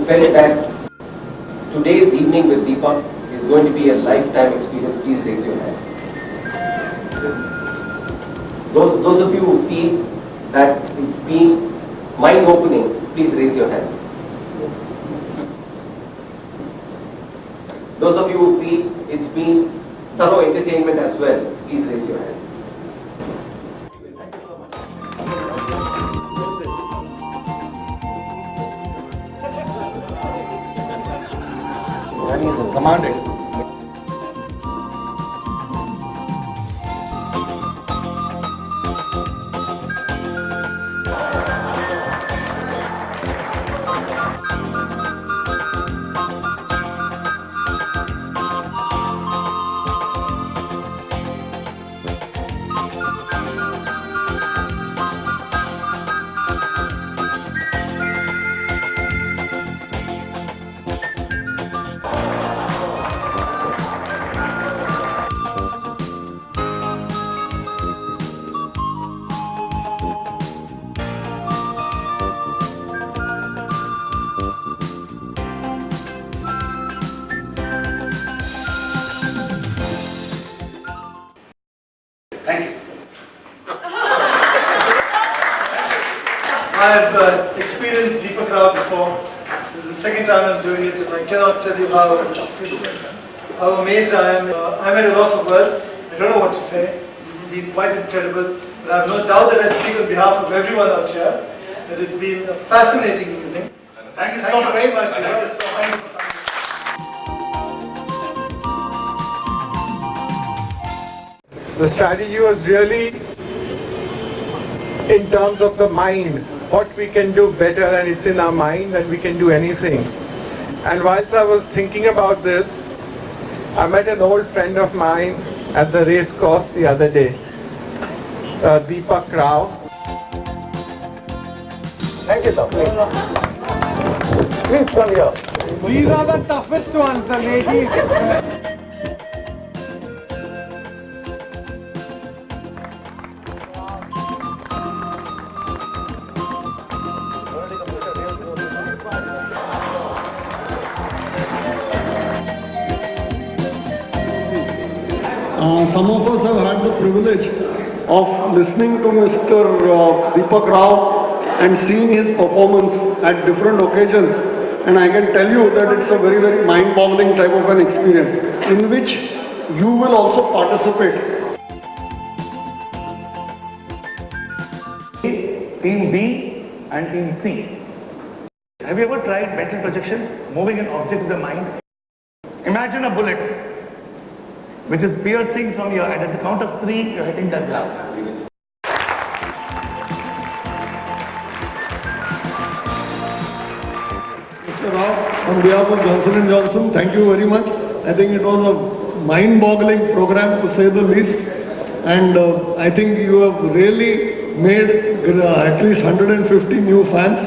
felt that today's evening with Deepak is going to be a lifetime experience, please raise your hand. Those of you who feel that it's been mind-opening, please raise your hands. Those of you who feel it's been thorough entertainment as well, please raise your hands. Commanded. Thank you. I've experienced Deepak Rao before. This is the second time I'm doing it, and I cannot tell you how amazed I am. I'm at a loss of words. I don't know what to say. It's been quite incredible. But I have no doubt that I speak on behalf of everyone out here that it's been a fascinating evening. Thank you so very much. Thank you so much. The strategy was really in terms of the mind, what we can do better, and it's in our mind and we can do anything. And whilst I was thinking about this, I met an old friend of mine at the race course the other day, Deepak Rao. Thank you, sir. Please come here. These are the toughest ones, the ladies. Some of us have had the privilege of listening to Mr. Deepak Rao and seeing his performance at different occasions, and I can tell you that it's a very, very mind-boggling type of an experience in which you will also participate. Team B and Team C. Have you ever tried mental projections, moving an object with the mind? Imagine a bullet which is piercing from your head. At the count of 3, you're hitting that glass. Mr. Rao, on behalf of Johnson & Johnson, thank you very much. I think it was a mind-boggling program to say the least, and I think you have really made at least 150 new fans.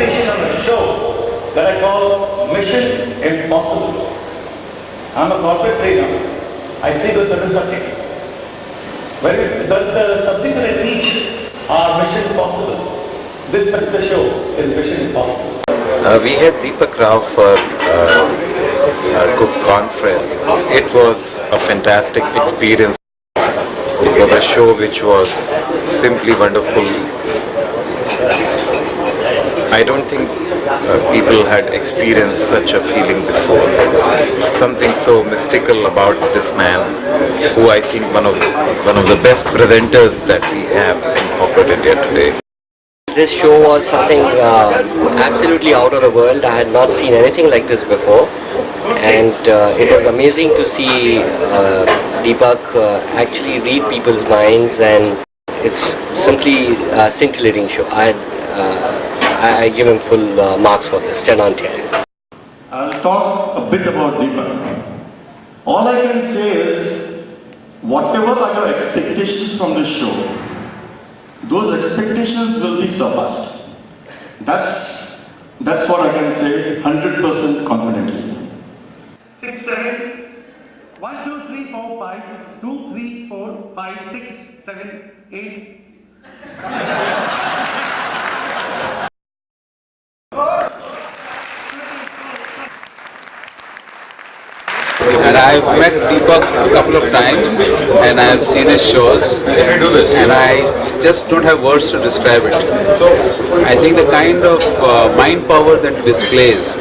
On a show that I call Mission Impossible. I'm a corporate trainer. I speak with certain subjects. The subjects that I teach are Mission Impossible. This particular show is Mission Impossible. We had Deepak Rao for our Cook conference. It was a fantastic experience. It was a show which was simply wonderful. I don't think people had experienced such a feeling before. Something so mystical about this man, who I think one of the best presenters that we have in corporate India today. This show was something absolutely out of the world. I had not seen anything like this before, and it was amazing to see Deepak actually read people's minds, and it's simply a scintillating show. I give him full marks for this, 10 on 10. I'll talk a bit about Deepak. All I can say is, whatever are your expectations from this show, those expectations will be surpassed. That's what I can say 100% confidently. 6, 7, 1, 2, 3, 4, 5, 2, 3, 4, 5, 6, 7, 8. And I've met Deepak a couple of times, and I've seen his shows, and I just don't have words to describe it. I think the kind of mind power that he displays,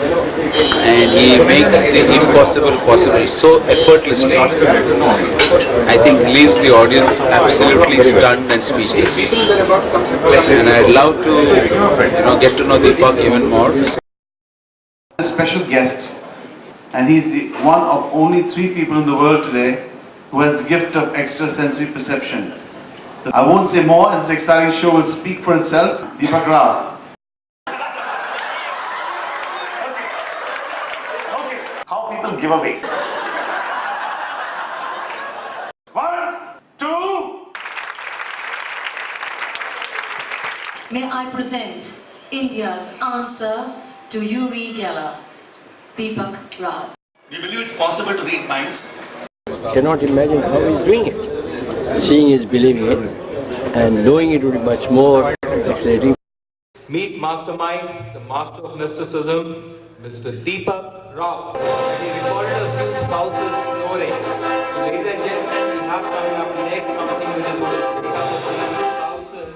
and he makes the impossible possible so effortlessly, I think leaves the audience absolutely stunned and speechless. And I'd love to get to know Deepak even more. A special guest, and he's the one of only 3 people in the world today who has the gift of extrasensory perception. I won't say more, as this exciting show will speak for itself. Deepak Rao. Okay, how people give away. 1, 2. May I present India's answer to Uri Geller, Deepak Rao. Do you believe it's possible to read minds? Cannot imagine how he's doing it. Seeing is believing it, and knowing it would be much more exciting. Meet Mastermind, the master of mysticism, Mr. Deepak Rao. He recorded a few spouses snoring. So ladies and gentlemen, we have coming up next something which is going to take up the spouses.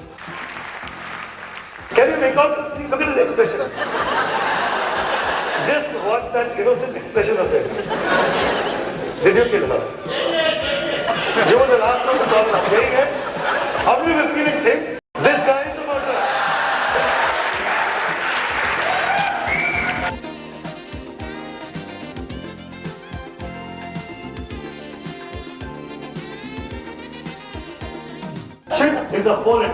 Can you make out? See, look at his expression. Just watch that innocent expression of his. Did you kill her? You were the last one to call her. Very good. How do you feel it's him? This guy is the murderer. Shit is a bullet.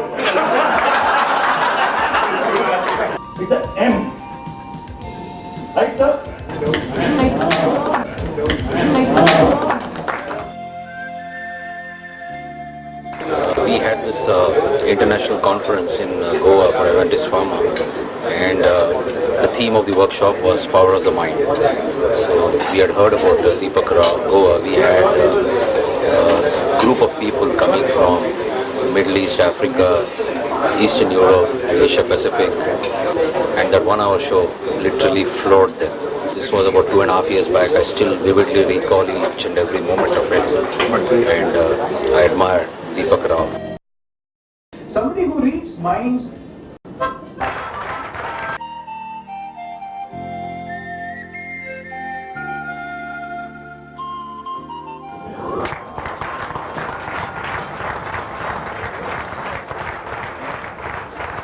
It's an M. Right, sir? We had this international conference in Goa for Aventis Pharma, and the theme of the workshop was Power of the Mind. So we had heard about Deepak Rao, Goa. We had a group of people coming from Middle East, Africa, Eastern Europe, Asia Pacific, and that 1-hour show literally floored them. This was about 2.5 years back. I still vividly recall each and every moment of it, and I admire Deepak Rao. Somebody who reads minds.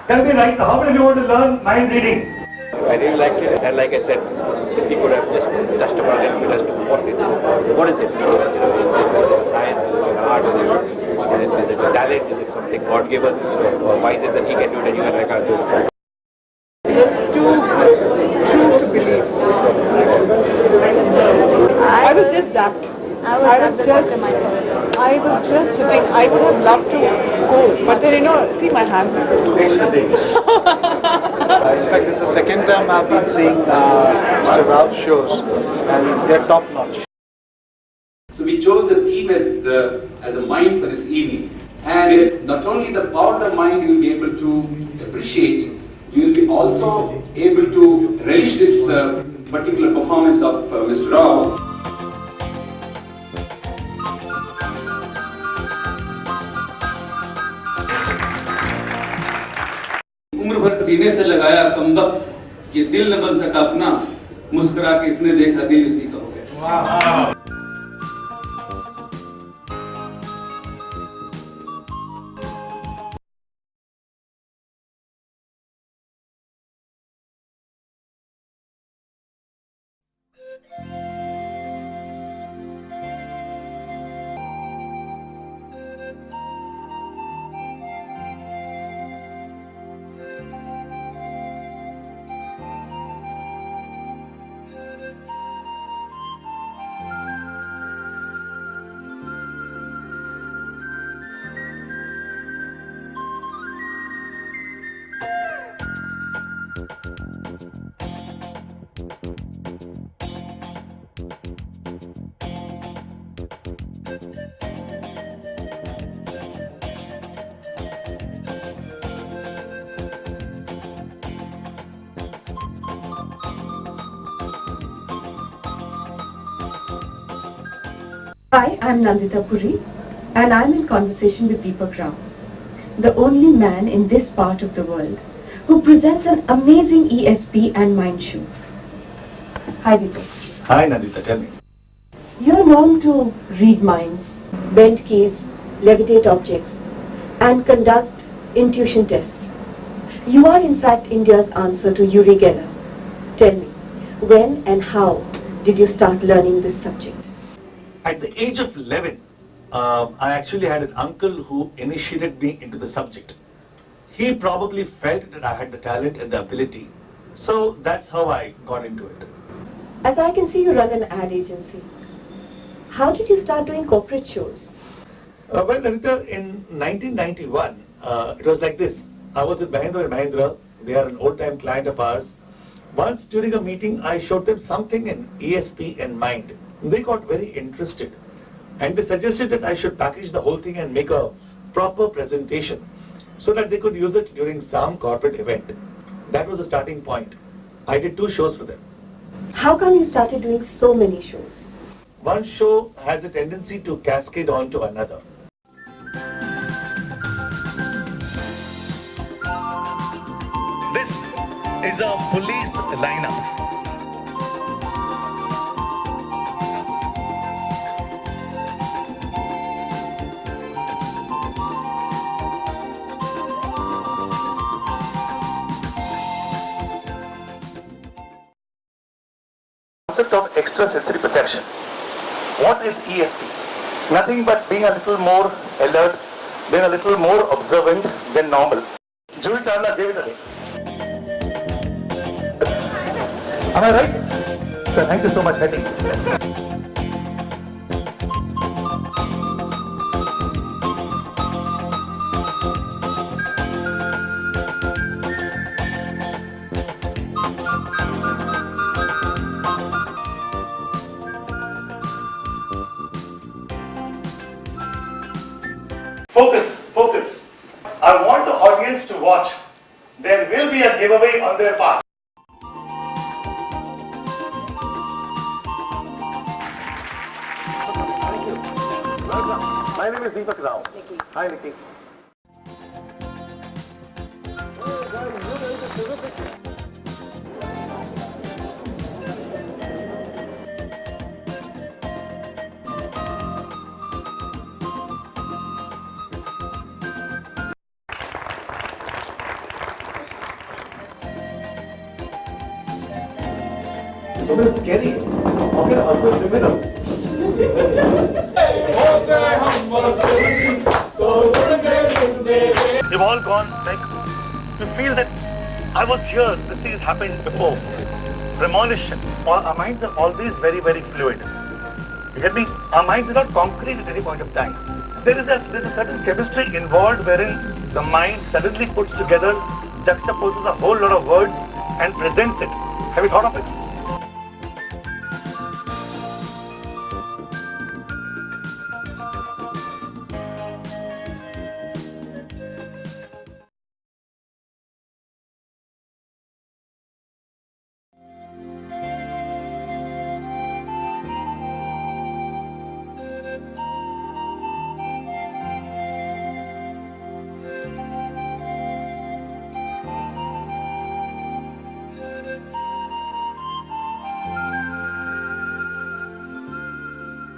Tell me right now, how many of you want to learn mind reading? I really liked it, and like I said, if he could have just touched upon it, as to what is it? Is it science, is it art, is it a talent, is it something God given, or why is it that he can do it and you and I can't do it? It's too true to believe. I was just zapped. I was just sitting. I would have loved to go, but then see my hands. In fact, it's the second time I've been seeing Mr. Rao's shows, and they're top notch. So we chose the theme as a mind for this evening. And not only the power of the mind you will be able to appreciate, you will be also able to relish this particular performance of Mr. Rao. उम्र भर सीने से लगाया कंबक ये दिल न बन सका अपना, मुस्कुरा के इसने देखा दिल उसी का हो गया। Hi, I'm Nandita Puri and I'm in conversation with Deepak Rao, the only man in this part of the world who presents an amazing ESP and mind show. Hi Deepak. Hi Nandita, tell me. You're known to read minds, bend keys, levitate objects and conduct intuition tests. You are in fact India's answer to Uri Geller. Tell me, when and how did you start learning this subject? At the age of 11, I actually had an uncle who initiated me into the subject. He probably felt that I had the talent and the ability. So that's how I got into it. As I can see, you run an ad agency. How did you start doing corporate shows? Well, Anita, in 1991, it was like this. I was with Mahindra & Mahindra. They are an old-time client of ours. Once during a meeting, I showed them something in ESP and Mind. They got very interested and they suggested that I should package the whole thing and make a proper presentation so that they could use it during some corporate event. That was the starting point. I did 2 shows for them. How come you started doing so many shows? One show has a tendency to cascade on to another. This is a police lineup. Concept of extrasensory perception. What is ESP? Nothing but being a little more alert, being a little more observant than normal. Julie Chandler gave it away. Am I right? Sir, thank you so much, Hetty. Focus, focus. I want the audience to watch. There will be a giveaway on their part. Thank you. Welcome. My name is Deepak Rao. Nikki. Hi, Nikki. So very scary. How can a husband live in a... You've all gone like, you feel that I was here, this thing has happened before. Premonition. Our minds are always very, very fluid. You get me? Our minds are not concrete at any point of time. There's a certain chemistry involved wherein the mind suddenly puts together, juxtaposes a whole lot of words and presents it. Have you thought of it?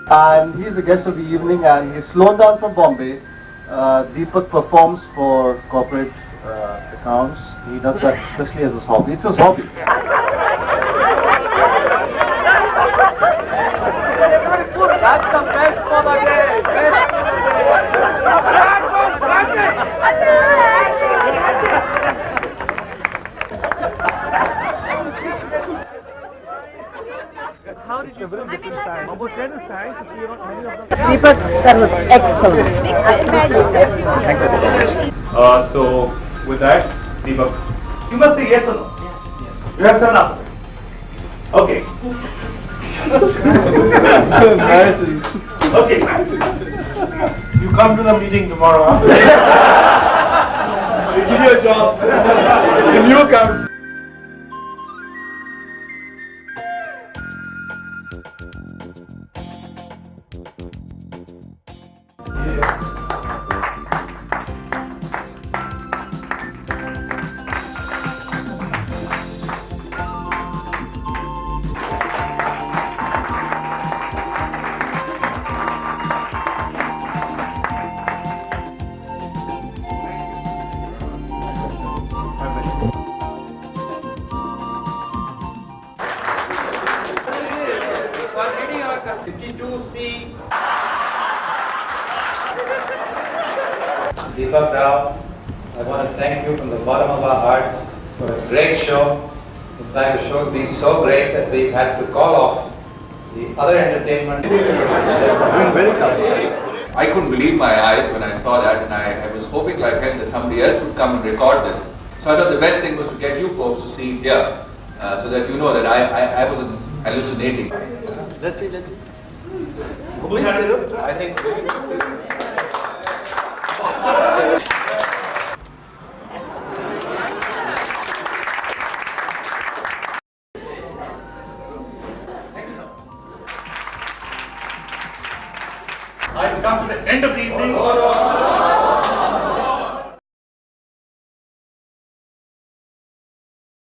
And he's the guest of the evening, and he's flown down from Bombay. Deepak performs for corporate accounts. He does that especially as his hobby. It's his hobby. That's the best for the day. How did you bring different signs? About 10 signs, Deepak, that was excellent. Thank you so much. So, with that, Deepak, you must say yes or no. Yes. You have 7 afterwards. Okay. Okay. You come to the meeting tomorrow, huh? We give you a job. And you come. Deepak Rao, I want to thank you from the bottom of our hearts for a great show. In fact, the show's been so great that we've had to call off the other entertainment. I couldn't believe my eyes when I saw that, and I was hoping like hell that somebody else would come and record this. So I thought the best thing was to get you folks to see it here, so that you know that I wasn't hallucinating. Let's see. I think